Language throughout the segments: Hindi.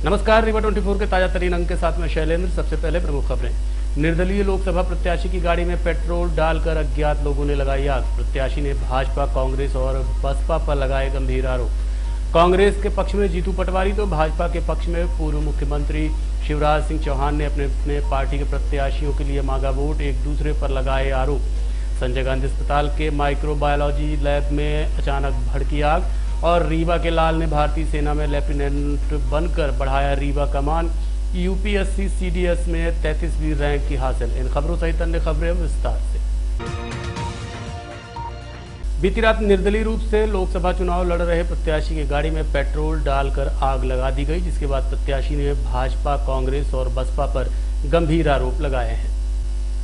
नमस्कार, रीवा 24 के ताजा तरीन अंक के साथ में शैलेंद्र। सबसे पहले प्रमुख खबरें। निर्दलीय लोकसभा प्रत्याशी की गाड़ी में पेट्रोल डालकर अज्ञात लोगों ने लगाई आग। प्रत्याशी ने भाजपा, कांग्रेस और बसपा पर लगाए गंभीर आरोप। कांग्रेस के पक्ष में जीतू पटवारी तो भाजपा के पक्ष में पूर्व मुख्यमंत्री शिवराज सिंह चौहान ने अपने पार्टी के प्रत्याशियों के लिए मांगा वोट, एक दूसरे पर लगाए आरोप। संजय गांधी अस्पताल के माइक्रोबायोलॉजी लैब में अचानक भड़की आग और रीवा के लाल ने भारतीय सेना में लेफ्टिनेंट बनकर बढ़ाया रीवा कमान। यूपीएससी सीडीएस में 33वीं रैंक की हासिल। इन खबरों सहित अन्य खबरें विस्तार से। बीती रात निर्दलीय रूप से लोकसभा चुनाव लड़ रहे प्रत्याशी की गाड़ी में पेट्रोल डालकर आग लगा दी गई, जिसके बाद प्रत्याशी ने भाजपा, कांग्रेस और बसपा पर गंभीर आरोप लगाए हैं।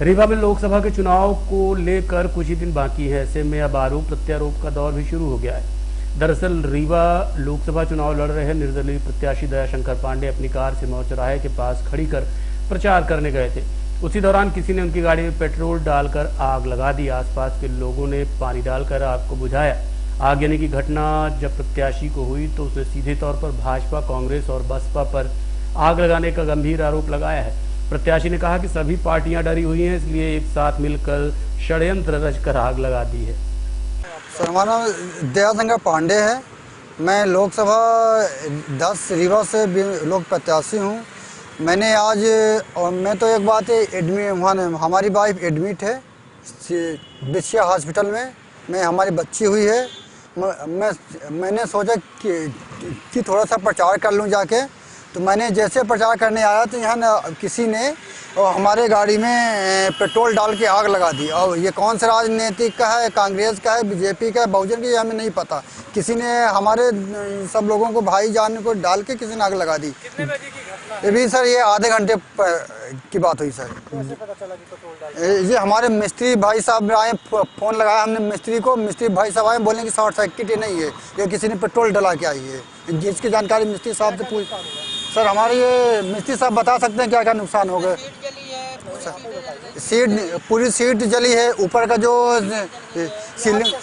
रीवा में लोकसभा के चुनाव को लेकर कुछ ही दिन बाकी है, ऐसे में अब आरोप प्रत्यारोप का दौर भी शुरू हो गया है। दरअसल रीवा लोकसभा चुनाव लड़ रहे निर्दलीय प्रत्याशी दयाशंकर पांडे अपनी कार सिरमौर चौराहे के पास खड़ी कर प्रचार करने गए थे। उसी दौरान किसी ने उनकी गाड़ी में पेट्रोल डालकर आग लगा दी। आसपास के लोगों ने पानी डालकर आग को बुझाया। आग लगने की घटना जब प्रत्याशी को हुई तो उसने सीधे तौर पर भाजपा, कांग्रेस और बसपा पर आग लगाने का गंभीर आरोप लगाया है। प्रत्याशी ने कहा कि सभी पार्टियां डरी हुई हैं, इसलिए एक साथ मिलकर षड्यंत्र रचकर आग लगा दी है। सर, हमारा नाम दयाशंकर पांडे है। मैं लोकसभा 10 रीवा से लोक प्रत्याशी हूँ। मैंने आज, और मैं तो एक बात है, एडमिट, हमारी वाइफ एडमिट है बिछिया हॉस्पिटल में। मैं हमारी बच्ची हुई है। मैंने सोचा कि थोड़ा सा प्रचार कर लूँ जाके। तो मैंने जैसे प्रचार करने आया तो यहाँ किसी ने हमारे गाड़ी में पेट्रोल डाल के आग लगा दी। और ये कौन सा राजनीतिक का है, कांग्रेस का है, बीजेपी का है, बहुजन की, हमें नहीं पता। किसी ने हमारे सब लोगों को, भाईजान को डाल के किसी ने आग लगा दी। कितने बजे की घटना है? ये भी सर, ये आधे घंटे की बात हुई सर। कैसे पता चला कि पेट्रोल डाल? ये हमारे मिस्त्री भाई साहब आए, फ़ोन लगाया हमने मिस्त्री को। मिस्त्री भाई साहब आए, बोले कि शॉर्ट सर्किट नहीं है, ये किसी ने पेट्रोल डला के आई है। जिसकी जानकारी मिस्त्री साहब से पूछ। सर, हमारे ये मिस्त्री साहब बता सकते हैं क्या क्या नुकसान हो गए। सीट, पूरी सीट जली है। ऊपर का जो सीलिंग,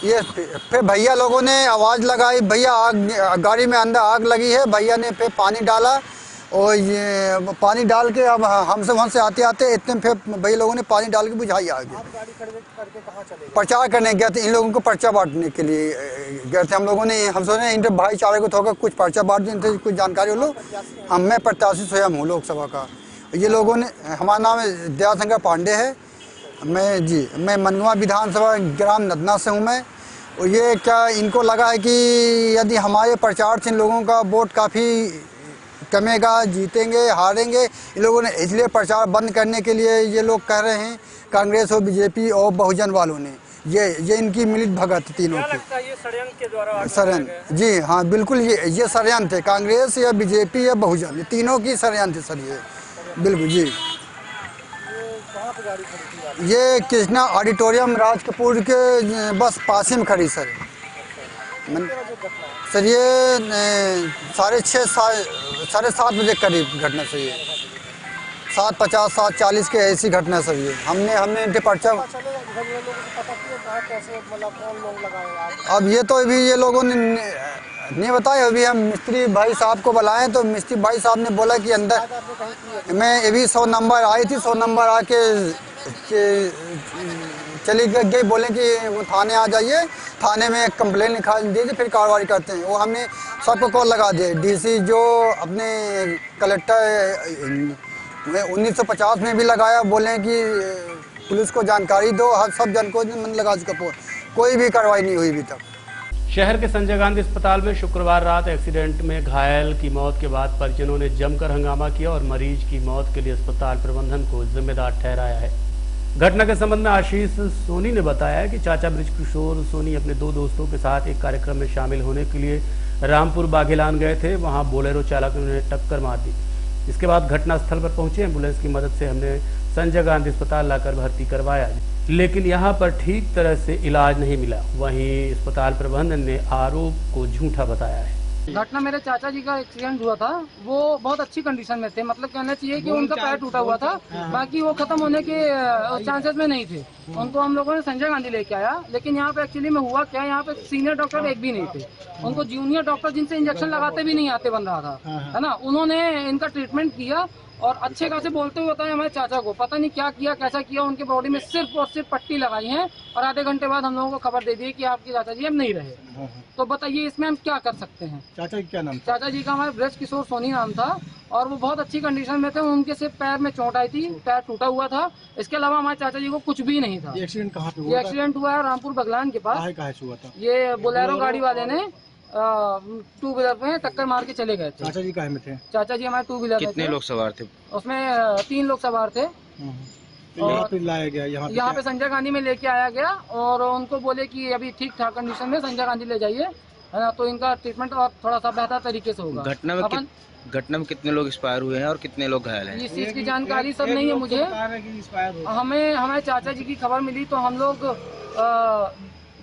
ये फिर भैया लोगों ने आवाज़ लगाई, भैया आग, गाड़ी में अंदर आग लगी है। भैया ने फिर पानी डाला और ये पानी डाल के अब हमसे वहाँ से आते आते इतने फिर भैया लोगों ने पानी डाल के बुझाई आग। गाड़ी करके कहाँ चले? प्रचार करने गए थे, इन लोगों को पर्चा बांटने के लिए गए थे हम लोगों ने। हम सोचे इन भाईचारे को थोड़ा कुछ पर्चा बांट दें, थे कुछ जानकारी हो लो। मैं प्रत्याशी स्वयं हूँ लोकसभा का। ये लोगों ने, हमारा नाम दयाशंकर पांडे है। मैं मनगवा विधानसभा ग्राम नदना से हूँ मैं। और ये क्या इनको लगा है कि यदि हमारे प्रचार से इन लोगों का वोट काफ़ी कमेगा, जीतेंगे, हारेंगे, इन लोगों ने इसलिए प्रचार बंद करने के लिए ये लोग कह रहे हैं, कांग्रेस और बीजेपी और बहुजन वालों ने। ये इनकी मिलित भगत तीनों की। ये षड्यंत्र के द्वारा षड्यंत्र, जी हाँ, बिल्कुल ये षड्यंत्र है। कांग्रेस या बीजेपी या बहुजन, ये तीनों की षड्यंत्र सर ये, बिल्कुल जी। कहाँ पे गाड़ी खड़ी थी? ये कृष्णा ऑडिटोरियम राजकपूर के बस पास में खड़ी सर। सर, ये 6:30 बजे करीब घटना सही है। 7:50, 7:40 के ऐसी घटना सर ये। हमने इनके पर्चा, अब ये तो अभी ये लोगों ने नहीं बताया। अभी हम मिस्त्री भाई साहब को बुलाए तो मिस्त्री भाई साहब ने बोला कि अंदर, मैं अभी 100 नंबर आई थी, 100 नंबर आके चली गई, बोले कि वो थाने आ जाइए, थाने में कंप्लेन लिखा दीजिए, फिर कार्रवाई करते हैं। वो हमने सबको कॉल लगा दिए। डीसी जो अपने कलेक्टर 1950 में भी लगाया, बोले कि पुलिस को जानकारी दो, हर सब जन को मन लगा चुका, कोई भी कार्रवाई नहीं हुई अभी तक। शहर के संजय गांधी अस्पताल में शुक्रवार रात एक्सीडेंट में घायल की मौत के बाद परिजनों ने जमकर हंगामा किया और मरीज की मौत के लिए अस्पताल प्रबंधन को जिम्मेदार ठहराया है। घटना के संबंध में आशीष सोनी ने बताया कि चाचा बृजकिशोर सोनी अपने 2 दोस्तों के साथ एक कार्यक्रम में शामिल होने के लिए रामपुर बाघेलान गए थे। वहां बोलेरो चालक ने उन्हें टक्कर मार दी। इसके बाद घटनास्थल पर पहुंचे एम्बुलेंस की मदद से हमने संजय गांधी अस्पताल लाकर भर्ती करवाया, लेकिन यहां पर ठीक तरह से इलाज नहीं मिला। वहीं अस्पताल प्रबंधन ने आरोप को झूठा बताया है। घटना मेरे चाचा जी का एक्सीडेंट हुआ था, वो बहुत अच्छी कंडीशन में थे, मतलब कहना चाहिए कि उनका पैर टूटा हुआ था, बाकी वो खत्म होने के चांसेस में नहीं थे। उनको हम लोगों ने संजय गांधी लेके आया, लेकिन यहाँ पे एक्चुअली में हुआ क्या, यहाँ पे सीनियर डॉक्टर एक भी नहीं थे। उनको जूनियर डॉक्टर जिनसे इंजेक्शन लगाते भी नहीं आते बन रहा था, है ना, उन्होंने इनका ट्रीटमेंट किया और अच्छे खासे बोलते हुए बताया हमारे चाचा को, पता नहीं क्या किया कैसा किया, उनके बॉडी में सिर्फ और सिर्फ पट्टी लगाई है और आधे घंटे बाद हम लोगों को खबर दे दी कि आपके चाचा जी अब नहीं रहे। तो बताइए इसमें हम क्या कर सकते हैं। चाचा जी क्या नाम? चाचा जी का हमारे ब्रज किशोर सोनी नाम था और वो बहुत अच्छी कंडीशन में थे। उनके सिर्फ पैर में चोट आई थी, पैर टूटा हुआ था, इसके अलावा हमारे चाचा जी को कुछ भी नहीं था। ये एक्सीडेंट कहाँ पे ये हुआ? एक्सीडेंट हुआ है रामपुर बगलान के पास। कहाँ से हुआ था? ये बोलेरो गाड़ी वाले ने 2 व्हीलर पे टक्कर मार के चले गए थे। चाचा जी कहाँ में थे? चाचा जी हमारे 2 व्हीलर में थे। कितने लोग सवार थे? उसमें 3 लोग सवार थे। तो यहाँ पे लाया गया, यहाँ पे संजय गांधी में लेके आया गया और उनको बोले कि अभी ठीक ठाक कंडीशन में संजय गांधी ले जाइए, है ना, तो इनका ट्रीटमेंट और थोड़ा सा बेहतर तरीके से होगा। घटना में कितने लोग एक्सपायर हुए हैं और कितने लोग घायल हैं? इस चीज की जानकारी सब नहीं है मुझे। हमें हमारे चाचा जी की खबर मिली तो हम लोग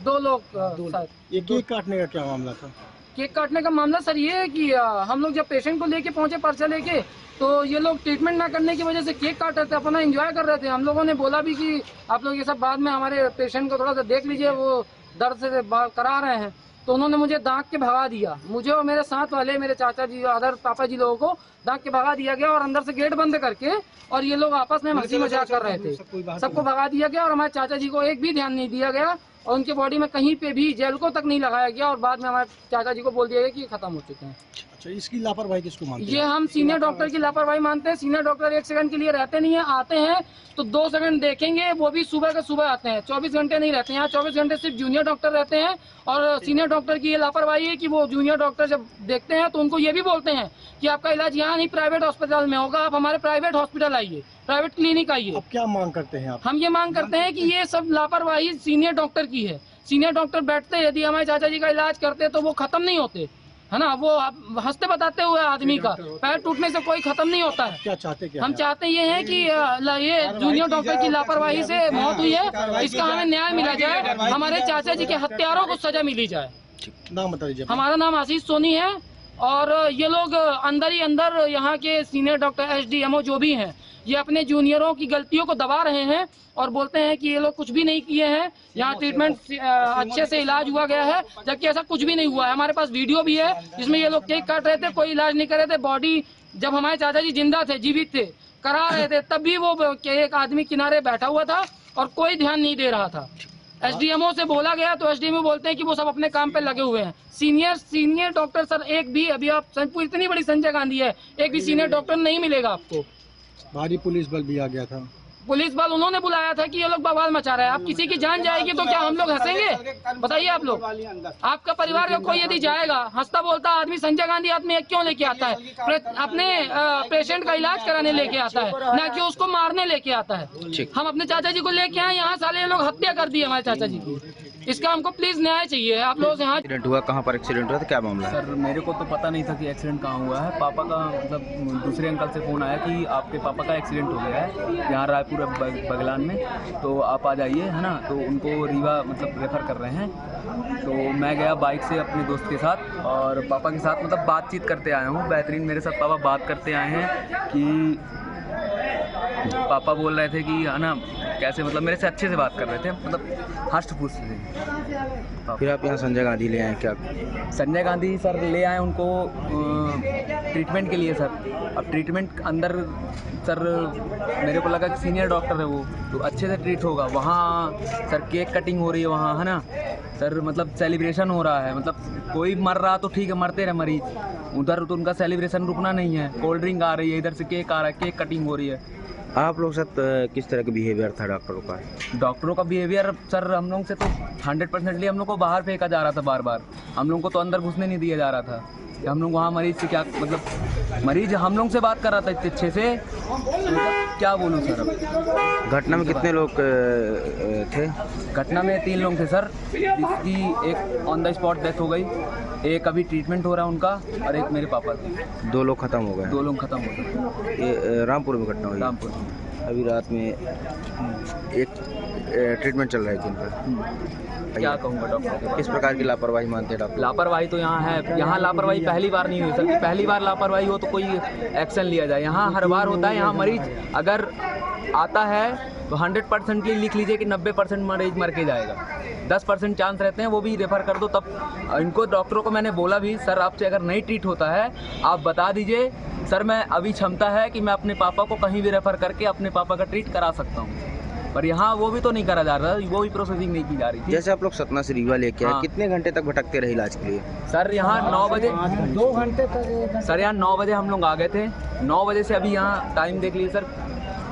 2 लोग शायद। ये केक काटने का क्या मामला था? केक काटने का मामला सर ये है कि हम लोग जब पेशेंट को लेके पहुंचे पर्चा लेके, तो ये लोग ट्रीटमेंट ना करने की वजह से केक काट रहे थे, अपना एंजॉय कर रहे थे। हम लोगों ने बोला भी कि आप लोग ये सब बाद में हमारे पेशेंट को थोड़ा सा देख लीजिए, वो दर्द से करा रहे हैं। तो उन्होंने मुझे दांत के भगा दिया, मुझे और मेरे साथ वाले मेरे चाचा जी अदर पापा जी लोगों को दांत के भगा दिया गया और अंदर से गेट बंद करके, और ये लोग आपस में हंसी मजाक कर रहे थे, सबको भगा दिया गया और हमारे चाचा जी को एक भी ध्यान नहीं दिया गया और उनके बॉडी में कहीं पे भी जेल को तक नहीं लगाया गया और बाद में हमारे चाचा जी को बोल दिया गया कि ये खत्म हो चुके हैं। अच्छा, इसकी लापरवाही किसको मानते हैं? ये हम सीनियर डॉक्टर की लापरवाही मानते हैं। सीनियर डॉक्टर 1 सेकंड के लिए रहते नहीं है, आते हैं तो 2 सेकंड देखेंगे, वो भी सुबह के सुबह आते हैं, 24 घंटे नहीं रहते हैं। यहाँ 24 घंटे सिर्फ जूनियर डॉक्टर रहते हैं और सीनियर डॉक्टर की ये लापरवाही है कि वो जूनियर डॉक्टर जब देखते हैं तो उनको ये भी बोलते हैं कि आपका इलाज यहाँ नहीं प्राइवेट हॉस्पिटल में होगा, आप हमारे प्राइवेट हॉस्पिटल आइए, प्राइवेट क्लिनिक आइए। अब क्या मांग करते हैं आप? हम ये मांग करते हैं कि ये सब लापरवाही सीनियर डॉक्टर की है। सीनियर डॉक्टर बैठते यदि हमारे चाचा जी का इलाज करते तो वो खत्म नहीं होते, है ना, वो हंसते बताते हुए आदमी का पैर टूटने से कोई खत्म नहीं होता है। क्या चाहते क्या? हम चाहते ये हैं कि ये जूनियर डॉक्टर की लापरवाही से मौत हुई है, इसका हमें न्याय मिला जाए, हमारे चाचा जी के हत्यारों को सजा मिली जाए। नाम बता दीजिए। हमारा नाम आशीष सोनी है और ये लोग अंदर ही अंदर यहाँ के सीनियर डॉक्टर SDMO जो भी हैं, ये अपने जूनियरों की गलतियों को दबा रहे हैं और बोलते हैं कि ये लोग कुछ भी नहीं किए हैं, यहाँ ट्रीटमेंट अच्छे से इलाज हुआ गया है, जबकि ऐसा कुछ भी नहीं हुआ है। हमारे पास वीडियो भी है जिसमें ये लोग केक काट रहे थे, कोई इलाज नहीं कर रहे थे। बॉडी जब हमारे चाचा जी जिंदा थे, जीवित थे, करा रहे थे, तब भी वो एक आदमी किनारे बैठा हुआ था और कोई ध्यान नहीं दे रहा था। SDMO से बोला गया तो SDMO बोलते हैं कि वो सब अपने काम पे लगे हुए हैं। सीनियर डॉक्टर सर एक भी, अभी आप इतनी बड़ी संजय गांधी है, एक भी सीनियर डॉक्टर नहीं मिलेगा आपको। भारी पुलिस बल भी आ गया था। पुलिस बल उन्होंने बुलाया था कि ये लोग बवाल मचा रहे हैं। आप किसी की जान जाएगी तो क्या हम लोग हंसेंगे? बताइए आप लोग, आपका परिवार का कोई यदि जाएगा, हंसता बोलता आदमी संजय गांधी आदमी क्यों लेके आता है? अपने पेशेंट का इलाज कराने लेके आता है, ना कि उसको मारने लेके आता है। हम अपने चाचा जी को लेके आए, यहाँ साले लोग हत्या कर दी हमारे चाचा जी की। इसका हमको प्लीज न्याय चाहिए। आप लोग यहाँ एक्सीडेंट हुआ, कहाँ पर एक्सीडेंट हुआ था, क्या मामला? सर मेरे को तो पता नहीं था कि एक्सीडेंट कहाँ हुआ है। पापा का मतलब दूसरे अंकल से फ़ोन आया कि आपके पापा का एक्सीडेंट हो गया है यहाँ रायपुर बगलान में, तो आप आ जाइए, है ना। तो उनको रीवा मतलब रेफ़र कर रहे हैं। तो मैं गया बाइक से अपने दोस्त के साथ और पापा के साथ मतलब बातचीत करते आया हूँ। बेहतरीन मेरे साथ पापा बात करते आए हैं कि पापा बोल रहे थे कि, है ना, कैसे मतलब मेरे से अच्छे से बात कर रहे थे, मतलब हष्ट पुष्ट थे। फिर आप यहाँ संजय गांधी ले आए क्या? संजय गांधी सर ले आए उनको ट्रीटमेंट के लिए सर। अब ट्रीटमेंट अंदर सर मेरे को लगा कि सीनियर डॉक्टर है वो, तो अच्छे से ट्रीट होगा। वहाँ सर केक कटिंग हो रही है वहाँ, है ना सर, मतलब सेलिब्रेशन हो रहा है। मतलब कोई मर रहा तो ठीक है, मरते रहे मरीज, उधर तो उनका सेलिब्रेशन रुकना नहीं है। कोल्ड ड्रिंक आ रही है, इधर से केक आ रहा है, केक कटिंग हो रही है। आप लोग साथ किस तरह का बिहेवियर था डॉक्टरों का? डॉक्टरों का बिहेवियर सर हम लोग से तो 100% हम लोग को बाहर फेंका जा रहा था बार बार। हम लोग को तो अंदर घुसने नहीं दिया जा रहा था। हम लोग वहाँ मरीज से क्या मतलब, मरीज हम लोग से बात कर रहा था इतने अच्छे से, मतलब क्या बोलूँ सर। अब घटना में कितने लोग थे? घटना में 3 लोग थे सर, जिसकी एक ऑन द स्पॉट डेथ हो गई, एक अभी ट्रीटमेंट हो रहा है उनका, और एक मेरे पापा थे। 2 लोग खत्म हो गए। 2 लोग खत्म हो गए। ये रामपुर में घटना हुई? रामपुर। अभी रात में एक ट्रीटमेंट चल रहा है जिनका। क्या कहूँगा डॉक्टर के बारे किस प्रकार की लापरवाही मानते हैं में? डॉक्टर? लापरवाही तो यहाँ है, यहाँ लापरवाही पहली बार नहीं हुई सर। पहली बार लापरवाही हो तो कोई एक्शन लिया जाए, यहाँ हर बार होता है। यहाँ मरीज अगर आता है तो 100% की लिख लीजिए कि 90% मरीज मर के जाएगा, 10% चांस रहते हैं, वो भी रेफ़र कर दो। तब इनको डॉक्टरों को मैंने बोला भी, सर आपसे अगर नहीं ट्रीट होता है आप बता दीजिए सर, मैं अभी क्षमता है कि मैं अपने पापा को कहीं भी रेफ़र करके अपने पापा का ट्रीट करा सकता हूँ। पर यहाँ वो भी तो नहीं करा जा रहा, वो भी प्रोसेसिंग नहीं की जा रही थी। जैसे आप लोग सतना से रीवा लेके आए, हाँ। कितने घंटे तक भटकते रहे इलाज के लिए? सर यहाँ 9 बजे, 2 घंटे तक। सर यहाँ 9 बजे हम लोग आ गए थे। 9 बजे से अभी यहाँ टाइम देख लीजिए सर,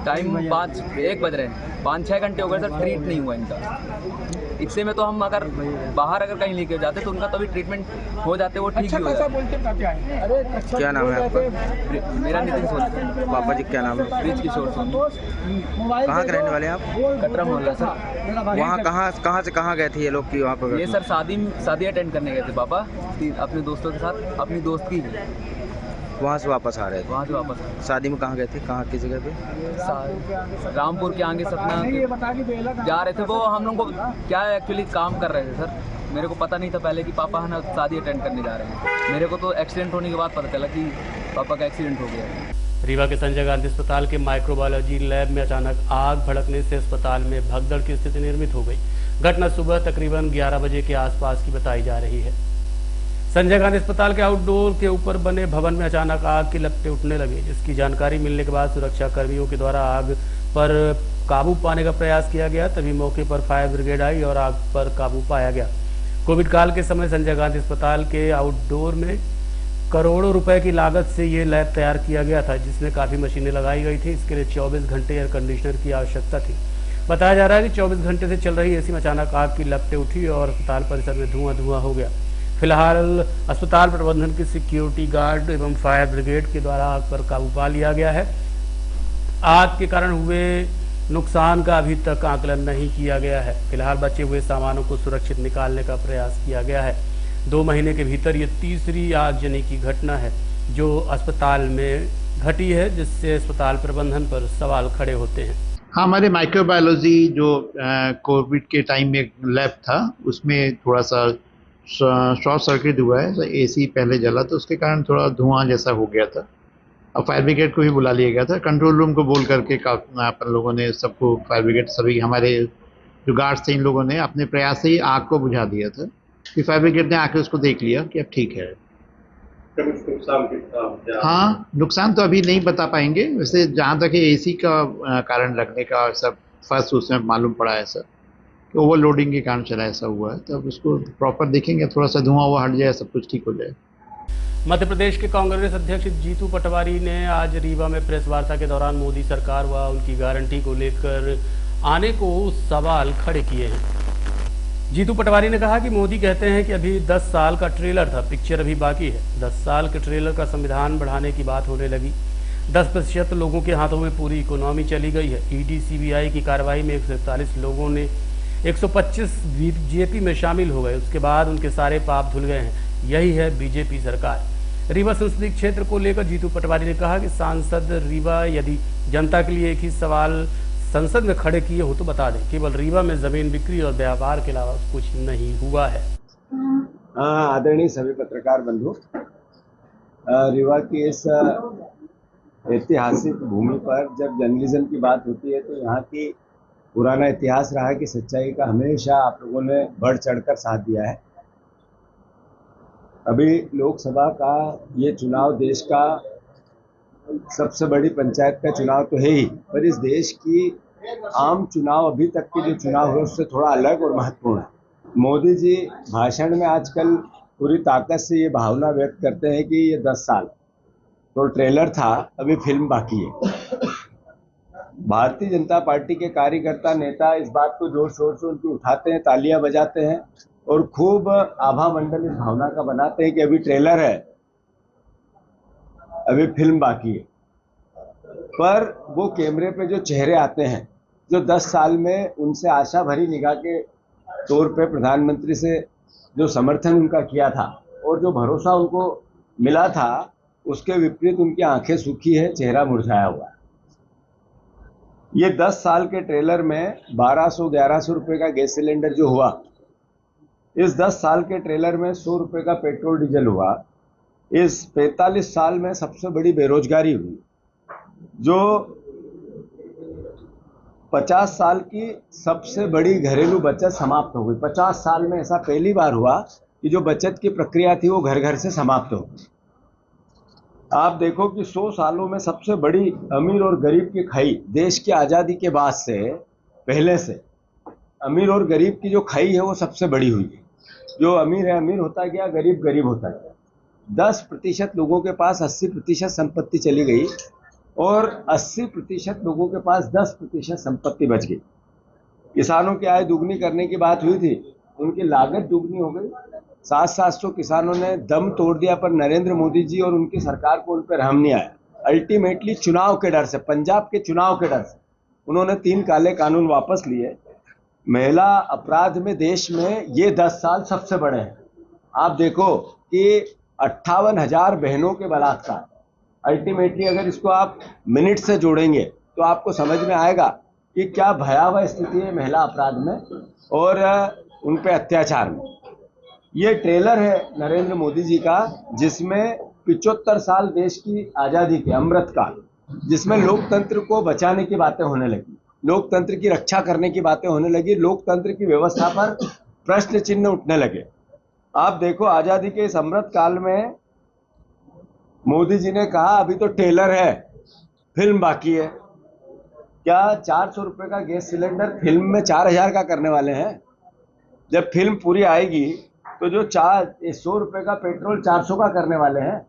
टाइम 1 बज रहे हैं, 5-6 घंटे हो गए सर, ट्रीट नहीं हुआ इनका। इससे में तो हम अगर बाहर अगर कहीं लेके जाते तो उनका तभी ट्रीटमेंट हो जाते, वो ठीक ही हो जाते। क्या नाम है आपका? मेरा नितिन सोनी। पापा जी क्या नाम है? ब्रिज किशोर सोनी। कहाँ के रहने वाले हैं आप? कटरा मोहल्ला सर। वहाँ कहाँ से कहाँ गए थे ये लोग की वहाँ पर? ये सर शादी अटेंड करने गए थे पापा अपने दोस्तों के साथ, अपनी दोस्त की। वहाँ से वापस आ रहे थे? वहाँ से वापस शादी में कहाँ गए थे? कहाँ की जगह पे? रामपुर के आगे सतना जा रहे थे। वो हम लोग को क्या एक्चुअली काम कर रहे थे सर, मेरे को पता नहीं था पहले कि पापा है ना शादी अटेंड करने जा रहे हैं। मेरे को तो एक्सीडेंट होने के बाद पता चला कि पापा का एक्सीडेंट हो गया। रीवा के संजय गांधी अस्पताल के माइक्रोबायोलॉजी लैब में अचानक आग भड़कने से अस्पताल में भगदड़ की स्थिति निर्मित हो गई। घटना सुबह तकरीबन 11 बजे के आसपास की बताई जा रही है। संजय गांधी अस्पताल के आउटडोर के ऊपर बने भवन में अचानक आग की लपटें उठने लगी, जिसकी जानकारी मिलने के बाद सुरक्षा कर्मियों के द्वारा आग पर काबू पाने का प्रयास किया गया। तभी मौके पर फायर ब्रिगेड आई और आग पर काबू पाया गया। कोविड काल के समय संजय गांधी अस्पताल के आउटडोर में करोड़ों रुपए की लागत से ये लैब तैयार किया गया था, जिसमें काफ़ी मशीनें लगाई गई थी। इसके लिए 24 घंटे एयर कंडीशनर की आवश्यकता थी। बताया जा रहा है कि 24 घंटे से चल रही एसी में अचानक आग की लपटें उठी और अस्पताल परिसर में धुआं हो गया। फिलहाल अस्पताल प्रबंधन की सिक्योरिटी गार्ड एवं फायर ब्रिगेड के द्वारा आग पर काबू पा लिया गया है। आग के कारण हुए नुकसान का अभी तक आकलन नहीं किया गया है। फिलहाल बचे हुए सामानों को सुरक्षित निकालने का प्रयास किया गया है। 2 महीने के भीतर ये तीसरी आगजनी की घटना है जो अस्पताल में घटी है, जिससे अस्पताल प्रबंधन पर सवाल खड़े होते हैं। हाँ, हमारे माइक्रोबायोलॉजी जो कोविड के टाइम में लैब था, उसमें थोड़ा सा शॉर्ट सर्किट हुआ है। तो एसी पहले जला तो उसके कारण थोड़ा धुआं जैसा हो गया था। अब फायर ब्रिगेड को भी बुला लिया गया था। कंट्रोल रूम को बोल करके अपन लोगों ने सबको, फायर ब्रिगेड सभी हमारे जो गार्ड्स थे, इन लोगों ने अपने प्रयास से ही आग को बुझा दिया था। फिर फायर ब्रिगेड ने आके उसको देख लिया कि अब ठीक है। हाँ, नुकसान तो अभी नहीं बता पाएंगे। वैसे जहाँ तक एसी का कारण लगने का सब फर्स्ट उसमें मालूम पड़ा है सर, ओवरलोडिंग के कारण चला ऐसा हुआ है। तो अब उसको प्रॉपर देखेंगे, थोड़ा सा धुआं हुआ हट जाए, सब कुछ ठीक हो जाए। मध्य प्रदेश के कांग्रेस अध्यक्ष जीतू पटवारी ने आज रीवा में प्रेस वार्ता के दौरान मोदी सरकार व उनकी गारंटी को लेकर आने को सवाल खड़े किए हैं। जीतू पटवारी ने कहा कि मोदी कहते हैं कि अभी 10 साल का ट्रेलर था, पिक्चर अभी बाकी है। 10 साल के ट्रेलर का संविधान बढ़ाने की बात होने लगी। 10% लोगों के हाथों में पूरी इकोनॉमी चली गई है। ईडी सीबीआई की कार्रवाई में 147 लोगों ने 125 बीजेपी में शामिल हो गए। उसके बाद उनके सारे पाप धुल गए हैं। यही है बीजेपी सरकार। रीवा संसदीय क्षेत्र को लेकर जीतू पटवारी ने कहा कि सांसद रीवा यदि जनता के लिए एक ही सवाल संसद में खड़े किए हो तो बता दें, केवल रीवा में जमीन बिक्री और व्यापार के अलावा कुछ नहीं हुआ है। आदरणीय सभी पत्रकार बंधु, रीवा की इस ऐतिहासिक भूमि पर जब जर्नलिज्म की बात होती है तो यहाँ की पुराना इतिहास रहा है कि सच्चाई का हमेशा आप लोगों ने बढ़ चढ़कर साथ दिया है। अभी लोकसभा का ये चुनाव देश का सबसे बड़ी पंचायत का चुनाव तो है ही, पर इस देश की आम चुनाव अभी तक के जो चुनाव है उससे थोड़ा अलग और महत्वपूर्ण है। मोदी जी भाषण में आजकल पूरी ताकत से ये भावना व्यक्त करते हैं कि ये 10 साल तो ट्रेलर था, अभी फिल्म बाकी है। भारतीय जनता पार्टी के कार्यकर्ता नेता इस बात को जोर शोर से उनकी उठाते हैं, तालियां बजाते हैं और खूब आभा मंडल इस भावना का बनाते हैं कि अभी ट्रेलर है, अभी फिल्म बाकी है। पर वो कैमरे पे जो चेहरे आते हैं, जो 10 साल में उनसे आशा भरी निगाह के तौर पे प्रधानमंत्री से जो समर्थन उनका किया था और जो भरोसा उनको मिला था, उसके विपरीत उनकी आंखें सूखी है, चेहरा मुरझाया हुआ है। ये 10 साल के ट्रेलर में 1200-1100 रुपए का गैस सिलेंडर जो हुआ, इस 10 साल के ट्रेलर में 100 रुपए का पेट्रोल डीजल हुआ। इस 45 साल में सबसे बड़ी बेरोजगारी हुई। जो 50 साल की सबसे बड़ी घरेलू बचत समाप्त हो गई। 50 साल में ऐसा पहली बार हुआ कि जो बचत की प्रक्रिया थी वो घर घर से समाप्त हो गई। आप देखो कि 100 सालों में सबसे बड़ी अमीर और गरीब की खाई देश की आज़ादी के बाद से, पहले से अमीर और गरीब की जो खाई है वो सबसे बड़ी हुई है। जो अमीर है अमीर होता गया, गरीब गरीब होता गया। 10% लोगों के पास 80% संपत्ति चली गई और 80% लोगों के पास 10% संपत्ति बच गई। किसानों की आय दुगनी करने की बात हुई थी, उनकी लागत दुगनी हो गई। 700 किसानों ने दम तोड़ दिया, पर नरेंद्र मोदी जी और उनकी सरकार को उन पर रहम नहीं आया। अल्टीमेटली चुनाव के डर से, पंजाब के चुनाव के डर से उन्होंने 3 काले कानून वापस लिए। महिला अपराध में देश में ये 10 साल सबसे बड़े हैं। आप देखो कि 58,000 बहनों के बलात्कार। अल्टीमेटली अगर इसको आप मिनट से जोड़ेंगे तो आपको समझ में आएगा कि क्या भयावह स्थिति है महिला अपराध में और उन पे अत्याचार में। ये ट्रेलर है नरेंद्र मोदी जी का, जिसमें 75 साल देश की आज़ादी के अमृत काल, जिसमें लोकतंत्र को बचाने की बातें होने लगी, लोकतंत्र की रक्षा करने की बातें होने लगी, लोकतंत्र की व्यवस्था पर प्रश्न चिन्ह उठने लगे। आप देखो आज़ादी के इस अमृत काल में मोदी जी ने कहा अभी तो ट्रेलर है, फिल्म बाकी है। क्या 400 रुपये का गैस सिलेंडर फिल्म में 4,000 का करने वाले हैं? जब फिल्म पूरी आएगी तो जो 100 रुपये का पेट्रोल 400 का करने वाले हैं।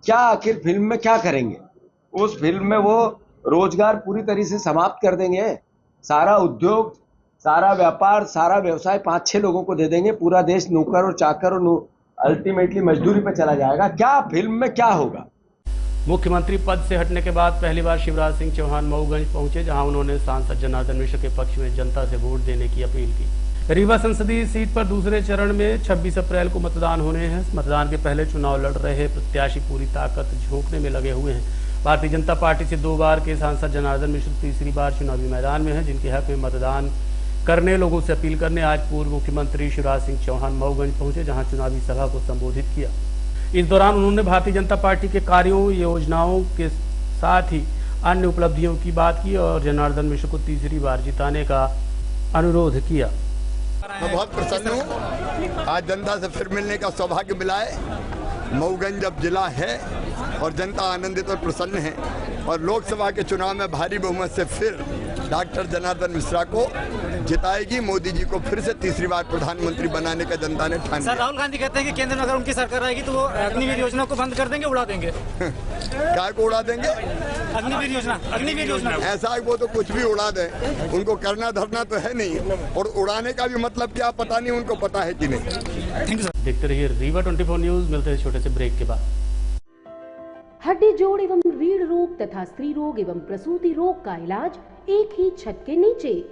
क्या आखिर फिल्म में क्या करेंगे? उस फिल्म में वो रोजगार पूरी तरह से समाप्त कर देंगे। सारा उद्योग, सारा व्यापार, सारा व्यवसाय 5-6 लोगों को दे देंगे। पूरा देश नौकर और चाकर और अल्टीमेटली मजदूरी पर चला जाएगा। क्या फिल्म में क्या होगा? मुख्यमंत्री पद से हटने के बाद पहली बार शिवराज सिंह चौहान मऊगंज पहुंचे, जहां उन्होंने सांसद जनार्दन मिश्र के पक्ष में जनता से वोट देने की अपील की। रीवा संसदीय सीट पर दूसरे चरण में 26 अप्रैल को मतदान होने हैं। मतदान के पहले चुनाव लड़ रहे प्रत्याशी पूरी ताकत झोंकने में लगे हुए हैं। भारतीय जनता पार्टी से 2 बार के सांसद जनार्दन मिश्र तीसरी बार चुनावी मैदान में हैं, जिनके हक में मतदान करने लोगों से अपील करने आज पूर्व मुख्यमंत्री शिवराज सिंह चौहान मऊगंज पहुंचे, जहां चुनावी सभा को संबोधित किया। इस दौरान उन्होंने भारतीय जनता पार्टी के कार्यों, योजनाओं के साथ ही अन्य उपलब्धियों की बात की और जनार्दन मिश्र को तीसरी बार जिताने का अनुरोध किया। मैं बहुत प्रसन्न हूँ, आज जनता से फिर मिलने का सौभाग्य मिला है। मऊगंज अब जिला है और जनता आनंदित और प्रसन्न है और लोकसभा के चुनाव में भारी बहुमत से फिर डॉक्टर जनार्दन मिश्रा को जिताएगी। मोदी जी को फिर से तीसरी बार प्रधानमंत्री बनाने का जनता ने ठान लिया। सर, राहुल गांधी कहते हैं कि केंद्र में अगर उनकी सरकार आएगी तो वो अग्निवीर योजना को बंद कर देंगे, उड़ा देंगे। क्या को उड़ा देंगे? अग्निवीर योजना ऐसा वो तो कुछ भी उड़ा दें, उनको करना धरना तो है नहीं, और उड़ाने का भी मतलब क्या पता नहीं, उनको पता है कि नहीं। Thank you sir. देखते रहिए रीवा 24 न्यूज। मिलते हैं छोटे से ब्रेक के बाद। हड्डी जोड़ एवं रीढ़ रोग तथा स्त्री रोग एवं प्रसूति रोग का इलाज एक ही छत के नीचे।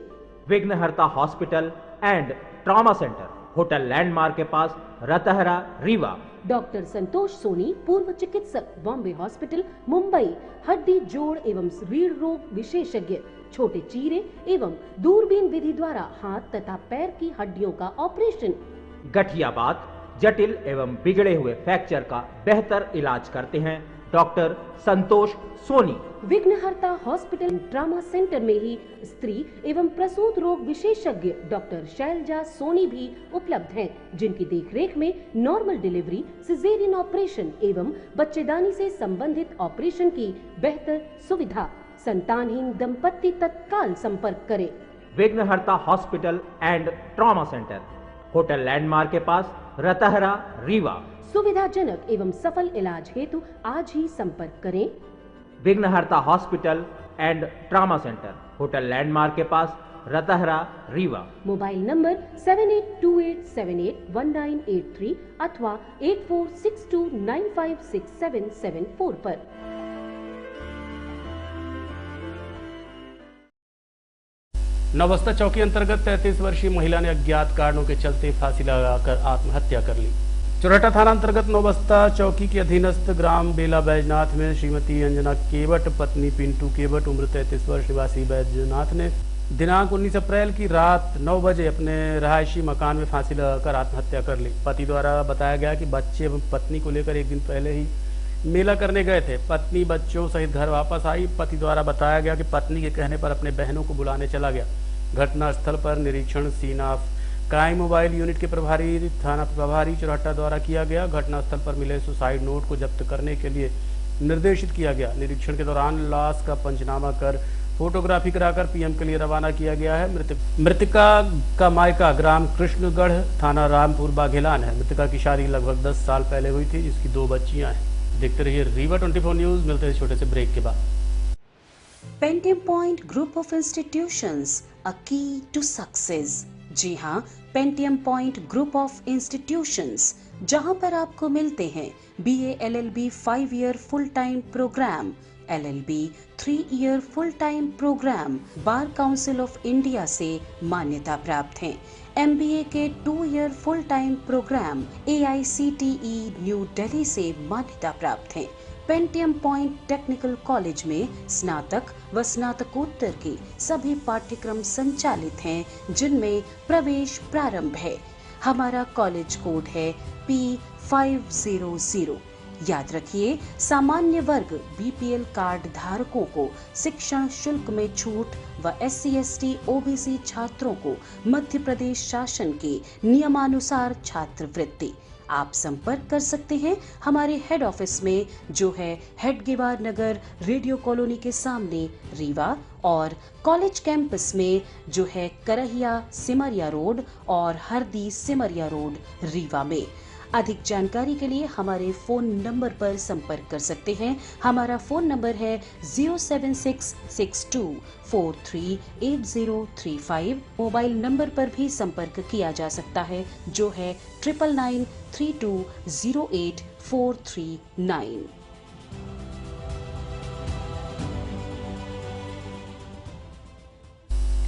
विघ्नहर्ता hospital and trauma centre, hotel landmark के पास, रतहरा, रीवा। डॉक्टर संतोष सोनी, पूर्व चिकित्सक, बॉम्बे हॉस्पिटल, मुंबई। हड्डी जोड़ एवं रीढ़ रोग विशेषज्ञ, छोटे चीरे एवं दूरबीन विधि द्वारा हाथ तथा पैर की हड्डियों का ऑपरेशन। गठियाबात, जटिल एवं बिगड़े हुए फ्रैक्चर का बेहतर इलाज करते हैं डॉक्टर संतोष सोनी। विघ्नहर्ता हॉस्पिटल ट्रॉमा सेंटर में ही स्त्री एवं प्रसूत रोग विशेषज्ञ डॉक्टर शैलजा सोनी भी उपलब्ध हैं, जिनकी देखरेख में नॉर्मल डिलीवरी, सिजेरियन ऑपरेशन एवं बच्चेदानी से संबंधित ऑपरेशन की बेहतर सुविधा। संतानहीन दंपत्ति तत्काल संपर्क करें। विघ्नहर्ता hospital and trauma centre, hotel landmark के पास, रतहरा, रीवा। सुविधाजनक एवं सफल इलाज हेतु आज ही संपर्क करें। विघ्नहर्ता hospital and trauma centre, hotel landmark के पास, रतहरा, रीवा। मोबाइल नंबर 7828781983 अथवा 8462956774 पर। नवस्ता चौकी अंतर्गत 33 वर्षीय महिला ने अज्ञात कारणों के चलते फांसी लगाकर आत्महत्या कर ली। चोरहट्टा थाना अंतर्गत नौबस्ता चौकी के अधीनस्थ ग्राम बेला बैजनाथ में श्रीमती अंजना केवट पत्नी पिंटू केवट उम्र 33 वर्ष निवासी बैजनाथ ने दिनांक 19 अप्रैल की रात 9 बजे अपने रहायशी मकान में फांसी लगाकर आत्महत्या कर ली। पति द्वारा बताया गया कि बच्चे एवं पत्नी को लेकर एक दिन पहले ही मेला करने गए थे। पत्नी बच्चों सहित घर वापस आई। पति द्वारा बताया गया कि पत्नी के कहने पर अपने बहनों को बुलाने चला गया। घटनास्थल पर निरीक्षण scene of crime mobile unit के प्रभारी थाना प्रभारी चोरहट्टा द्वारा किया गया। घटनास्थल पर मिले सुसाइड नोट को जब्त करने के लिए निर्देशित किया गया। निरीक्षण के दौरान लाश का पंचनामा कर फोटोग्राफी कराकर पीएम के लिए रवाना किया गया है। मृतका का मायका ग्राम कृष्णगढ़ थाना रामपुर बाघेलान है। मृतका की शादी लगभग 10 साल पहले हुई थी, जिसकी 2 बच्चियां हैं। देखते रहिए रीवा 24 न्यूज। मिलते हैं छोटे से ब्रेक के बाद। Pentium point group of institutions, a key to success. जी हाँ, Pentium point group of institutions, जहां पर आपको मिलते हैं BA LLB 5 year full time program, LLB 3 year full time program, bar council of India से मान्यता प्राप्त हैं। MBA के 2 year full time program AICTE new Delhi से मान्यता प्राप्त हैं। पेंटियम पॉइंट टेक्निकल कॉलेज में स्नातक व स्नातकोत्तर के सभी पाठ्यक्रम संचालित हैं, जिनमें प्रवेश प्रारंभ है। हमारा कॉलेज कोड है P500। याद रखिए, सामान्य वर्ग BPL कार्ड धारकों को शिक्षण शुल्क में छूट व SC/ST OBC छात्रों को मध्य प्रदेश शासन के नियमानुसार छात्रवृत्ति। आप संपर्क कर सकते हैं हमारे हेड ऑफिस में, जो है हेडगेवार नगर रेडियो कॉलोनी के सामने रीवा, और कॉलेज कैंपस में जो है करहिया सिमरिया रोड और हरदी सिमरिया रोड रीवा में। अधिक जानकारी के लिए हमारे फोन नंबर पर संपर्क कर सकते हैं। हमारा फोन नंबर है 07662438035। मोबाइल नंबर पर भी संपर्क किया जा सकता है, जो है 9992084339।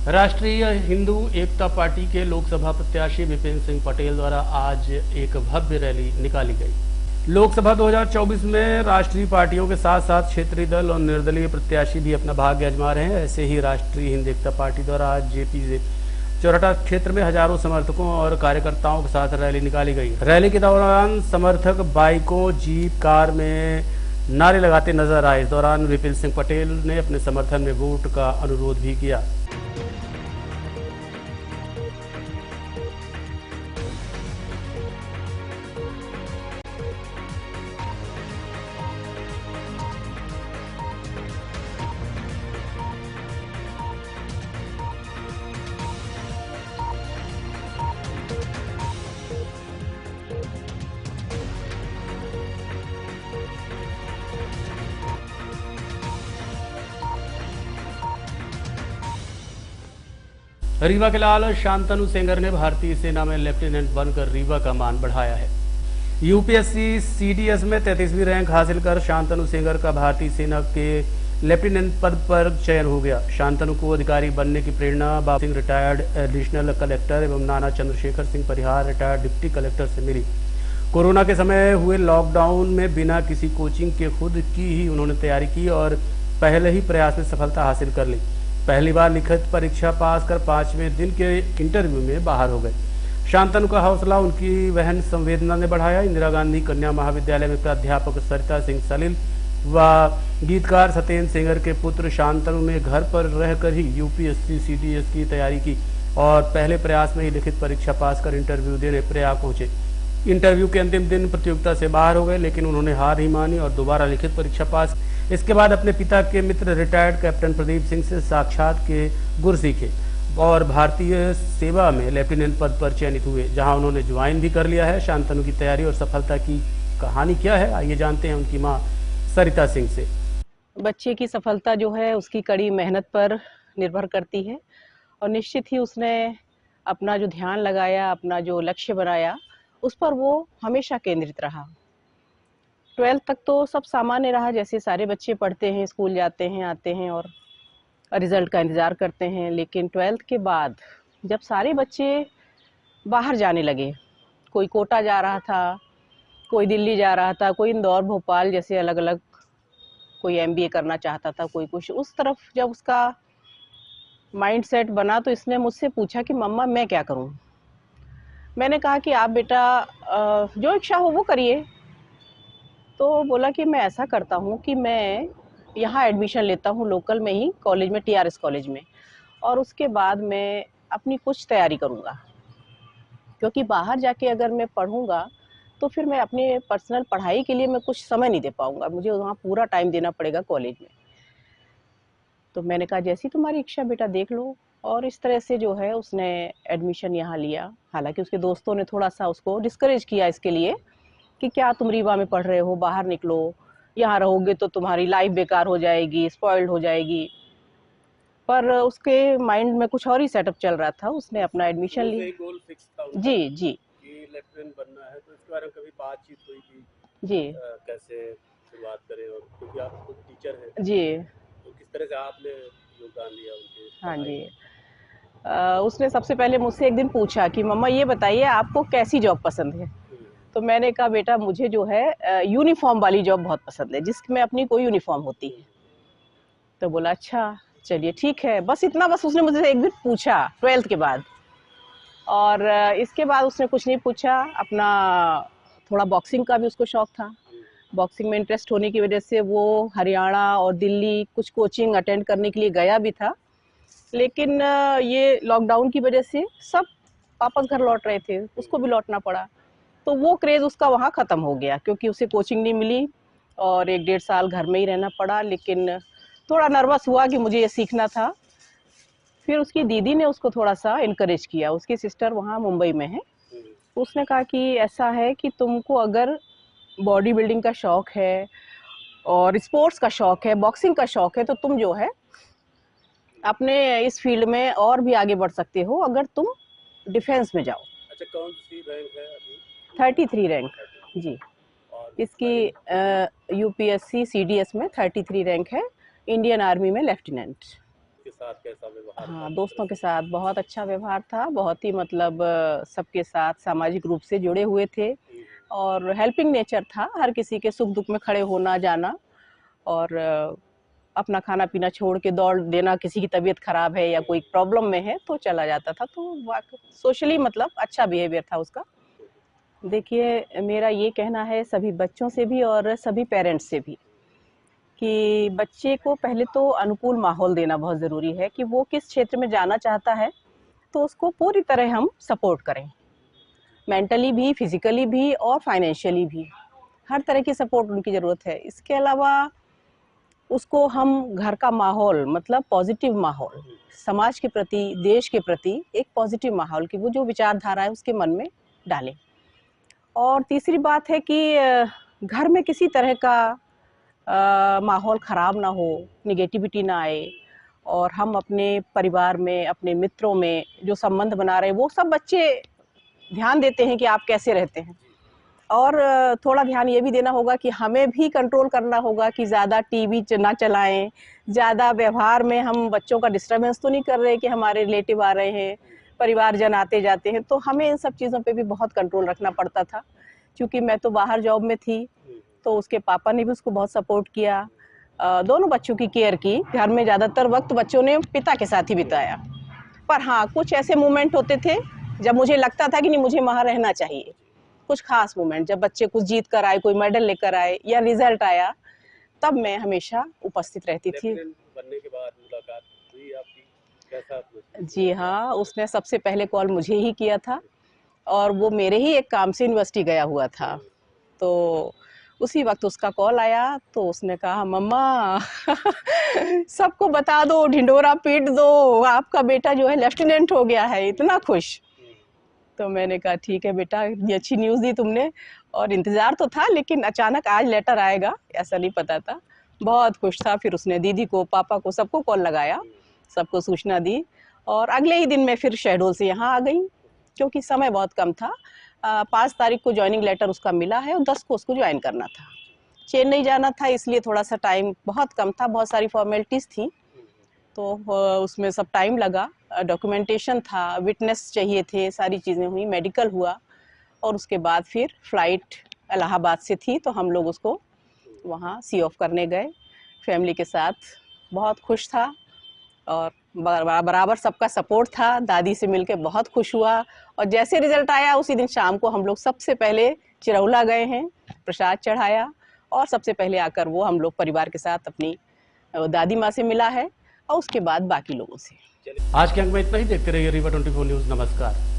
राष्ट्रीय हिंदू एकता पार्टी के लोकसभा प्रत्याशी विपिन सिंह पटेल द्वारा आज एक भव्य रैली निकाली गई। लोकसभा 2024 में राष्ट्रीय पार्टियों के साथ साथ क्षेत्रीय दल और निर्दलीय प्रत्याशी भी अपना भाग्य आजमा रहे हैं। ऐसे ही राष्ट्रीय हिंदू एकता पार्टी द्वारा आज जेपी से चोरहट्टा क्षेत्र में हजारों समर्थकों और कार्यकर्ताओं के साथ रैली निकाली गई। रैली के दौरान समर्थक बाइकों, जीप, कार में नारे लगाते नजर आए। इस दौरान विपिन सिंह पटेल ने अपने समर्थन में वोट का अनुरोध भी किया। रीवा के लाल शांतनु सेंगर ने भारतीय सेना में लेफ्टिनेंट बनकर रीवा का मान बढ़ाया है। यूपीएससी CDS में 33वीं रैंक हासिल कर शांतनु सेंगर का भारतीय सेना के लेफ्टिनेंट पद पर चयन हो गया। शांतनु को अधिकारी बनने की प्रेरणा बाबा सिंह रिटायर्ड एडिशनल कलेक्टर एवं नाना Chandrashekhar Singh Parihar retired deputy collector से मिली। कोरोना के समय हुए लॉकडाउन में बिना किसी कोचिंग के खुद की ही उन्होंने तैयारी की और पहले ही प्रयास में सफलता हासिल कर ली। पहली बार लिखित परीक्षा पास कर 5वें दिन के इंटरव्यू में बाहर हो गए। शांतनु का हौसला उनकी बहन संवेदना ने बढ़ाया। इंदिरा गांधी कन्या महाविद्यालय में प्राध्यापक सरिता सिंह सलील व गीतकार सत्येंद्र सेंगर के पुत्र शांतनु ने घर पर रहकर ही यूपीएससी CDS की तैयारी की और पहले प्रयास में ही लिखित परीक्षा पास कर इंटरव्यू देने प्रयाग पहुंचे। इंटरव्यू के अंतिम दिन प्रतियोगिता से बाहर हो गए, लेकिन उन्होंने हार ही मानी और दोबारा लिखित परीक्षा पास। इसके बाद अपने पिता के मित्र रिटायर्ड कैप्टन प्रदीप सिंह से साक्षात के गुर सीखे और भारतीय सेवा में लेफ्टिनेंट पद पर चयनित हुए, जहां उन्होंने ज्वाइन भी कर लिया है। शांतनु की तैयारी और सफलता की कहानी क्या है, आइए जानते हैं उनकी मां सरिता सिंह से। बच्चे की सफलता जो है उसकी कड़ी मेहनत पर निर्भर करती है और निश्चित ही उसने अपना जो ध्यान लगाया, अपना जो लक्ष्य बनाया, उस पर वो हमेशा केंद्रित रहा। 12th तक तो सब सामान्य रहा, जैसे सारे बच्चे पढ़ते हैं, स्कूल जाते हैं, आते हैं और रिजल्ट का इंतज़ार करते हैं। लेकिन 12th के बाद जब सारे बच्चे बाहर जाने लगे, कोई कोटा जा रहा था, कोई दिल्ली जा रहा था, कोई इंदौर, भोपाल जैसे अलग अलग, कोई MBA करना चाहता था, कोई कुछ। उस तरफ जब उसका माइंड सेट बना तो इसने मुझसे पूछा कि मम्मा मैं क्या करूं। मैंने कहा कि आप बेटा जो इच्छा हो वो करिए। तो बोला कि मैं ऐसा करता हूँ कि मैं यहाँ एडमिशन लेता हूँ लोकल में ही कॉलेज में, TRS कॉलेज में, और उसके बाद मैं अपनी कुछ तैयारी करूँगा, क्योंकि बाहर जाके अगर मैं पढ़ूँगा तो फिर मैं अपने पर्सनल पढ़ाई के लिए मैं कुछ समय नहीं दे पाऊँगा, मुझे वहाँ पूरा टाइम देना पड़ेगा कॉलेज में। तो मैंने कहा जैसी तुम्हारी इच्छा बेटा, देख लो। और इस तरह से जो है उसने एडमिशन यहाँ लिया। हालांकि उसके दोस्तों ने थोड़ा सा उसको डिस्करेज किया इसके लिए कि क्या तुम रीवा में पढ़ रहे हो, बाहर निकलो, यहाँ रहोगे तो तुम्हारी लाइफ बेकार हो जाएगी, स्पॉइल्ड हो जाएगी। पर उसके माइंड में कुछ और ही सेटअप चल रहा था। उसने अपना एडमिशन लिया। गोल फिक्स था उनका जी कि लेफ्टिनेंट बनना है। तो इसके बारे में कभी बातचीत हुई कि जी कैसे शुरुआत करें, और क्योंकि आप खुद टीचर हैं जी तो किस तरह से आपने योगदान दिया उनके? हाँ जी। उसने सबसे पहले मुझसे एक दिन पूछा कि मम्मा ये बताइए आपको कैसी जॉब पसंद है। तो मैंने कहा बेटा मुझे जो है यूनिफॉर्म वाली जॉब बहुत पसंद है, जिसमें अपनी कोई यूनिफॉर्म होती है। तो बोला अच्छा चलिए ठीक है। बस इतना, बस उसने मुझसे एक दिन पूछा 12th के बाद, और इसके बाद उसने कुछ नहीं पूछा। अपना थोड़ा बॉक्सिंग का भी उसको शौक था, बॉक्सिंग में इंटरेस्ट होने की वजह से वो हरियाणा और दिल्ली कुछ कोचिंग अटेंड करने के लिए गया भी था। लेकिन ये लॉकडाउन की वजह से सब वापस घर लौट रहे थे, उसको भी लौटना पड़ा। तो वो क्रेज़ उसका वहाँ ख़त्म हो गया, क्योंकि उसे कोचिंग नहीं मिली और 1-1.5 साल घर में ही रहना पड़ा। लेकिन थोड़ा नर्वस हुआ कि मुझे ये सीखना था। फिर उसकी दीदी ने उसको थोड़ा सा इनकरेज किया, उसकी सिस्टर वहाँ मुंबई में है। उसने कहा कि ऐसा है कि तुमको अगर बॉडी बिल्डिंग का शौक़ है और स्पोर्ट्स का शौक़ है, बॉक्सिंग का शौक़ है, तो तुम जो है अपने इस फील्ड में और भी आगे बढ़ सकते हो अगर तुम डिफेंस में जाओ। अच्छा, कौन सी रैंक है अभी? 33 रैंक जी। इसकी UPSC CDS में 33 रैंक है। इंडियन आर्मी में लेफ्टिनेंट। के साथ कैसा व्यवहार? हाँ, दोस्तों के साथ बहुत अच्छा व्यवहार था। बहुत ही मतलब सबके साथ सामाजिक रूप से जुड़े हुए थे और हेल्पिंग नेचर था। हर किसी के सुख दुख में खड़े होना जाना, और अपना खाना पीना छोड़ के दौड़ देना। किसी की तबीयत खराब है या कोई प्रॉब्लम में है तो चला जाता था। तो सोशली मतलब अच्छा बिहेवियर था उसका। देखिए मेरा ये कहना है सभी बच्चों से भी और सभी पेरेंट्स से भी कि बच्चे को पहले तो अनुकूल माहौल देना बहुत ज़रूरी है कि वो किस क्षेत्र में जाना चाहता है, तो उसको पूरी तरह हम सपोर्ट करें, मेंटली भी, फिजिकली भी और फाइनेंशियली भी। हर तरह की सपोर्ट उनकी ज़रूरत है। इसके अलावा उसको हम घर का माहौल मतलब पॉजिटिव माहौल, समाज के प्रति, देश के प्रति एक पॉजिटिव माहौल की वो जो विचारधारा है उसके मन में डालें। और तीसरी बात है कि घर में किसी तरह का माहौल ख़राब ना हो, निगेटिविटी ना आए, और हम अपने परिवार में, अपने मित्रों में जो संबंध बना रहे हैं वो सब बच्चे ध्यान देते हैं कि आप कैसे रहते हैं। और थोड़ा ध्यान ये भी देना होगा कि हमें भी कंट्रोल करना होगा कि ज़्यादा टीवी ना चलाएं, ज़्यादा व्यवहार में हम बच्चों का डिस्टर्बेंस तो नहीं कर रहे कि हमारे रिलेटिव आ रहे हैं, परिवारजन आते जाते हैं। तो हमें इन सब चीज़ों पे भी बहुत कंट्रोल रखना पड़ता था। क्योंकि मैं तो बाहर जॉब में थी, तो उसके पापा ने भी उसको बहुत सपोर्ट किया, दोनों बच्चों की केयर की। घर में ज़्यादातर वक्त बच्चों ने पिता के साथ ही बिताया। पर हाँ, कुछ ऐसे मोमेंट होते थे जब मुझे लगता था कि नहीं मुझे वहाँ रहना चाहिए। कुछ खास मोमेंट जब बच्चे कुछ जीत कर आए, कोई मेडल लेकर आए या रिजल्ट आया, तब मैं हमेशा उपस्थित रहती थी। बनने के बाद मुलाकात हुई आपकी, कैसा? जी हाँ, उसने सबसे पहले कॉल मुझे ही किया था और वो मेरे ही एक काम से यूनिवर्सिटी गया हुआ था। तो उसी वक्त उसका कॉल आया तो उसने कहा मम्मा सबको बता दो, ढिंढोरा पीट दो, आपका बेटा जो है लेफ्टिनेंट हो गया है। इतना खुश। तो मैंने कहा ठीक है बेटा, ये अच्छी न्यूज़ दी तुमने। और इंतज़ार तो था, लेकिन अचानक आज लेटर आएगा ऐसा नहीं पता था। बहुत खुश था। फिर उसने दीदी को, पापा को, सबको कॉल लगाया, सबको सूचना दी, और अगले ही दिन मैं फिर शहडोल से यहाँ आ गई, क्योंकि समय बहुत कम था। 5 तारीख को ज्वाइनिंग लेटर उसका मिला है और 10 को उसको ज्वाइन करना था। चेन्नई जाना था, इसलिए थोड़ा सा टाइम बहुत कम था, बहुत सारी फॉर्मेलिटीज़ थी, तो उसमें सब टाइम लगा। डॉक्यूमेंटेशन था, विटनेस चाहिए थे, सारी चीज़ें हुई, मेडिकल हुआ, और उसके बाद फिर फ़्लाइट इलाहाबाद से थी, तो हम लोग उसको वहाँ सी ऑफ करने गए फैमिली के साथ। बहुत खुश था और बराबर सबका सपोर्ट था। दादी से मिलके बहुत खुश हुआ और जैसे रिजल्ट आया उसी दिन शाम को हम लोग सबसे पहले चिरौला गए हैं, प्रसाद चढ़ाया और सबसे पहले आकर वो हम लोग परिवार के साथ अपनी दादी माँ से मिला है और उसके बाद बाकी लोगों से। आज के अंक में इतना ही। देखते रहिए रीवा 24 न्यूज़। नमस्कार।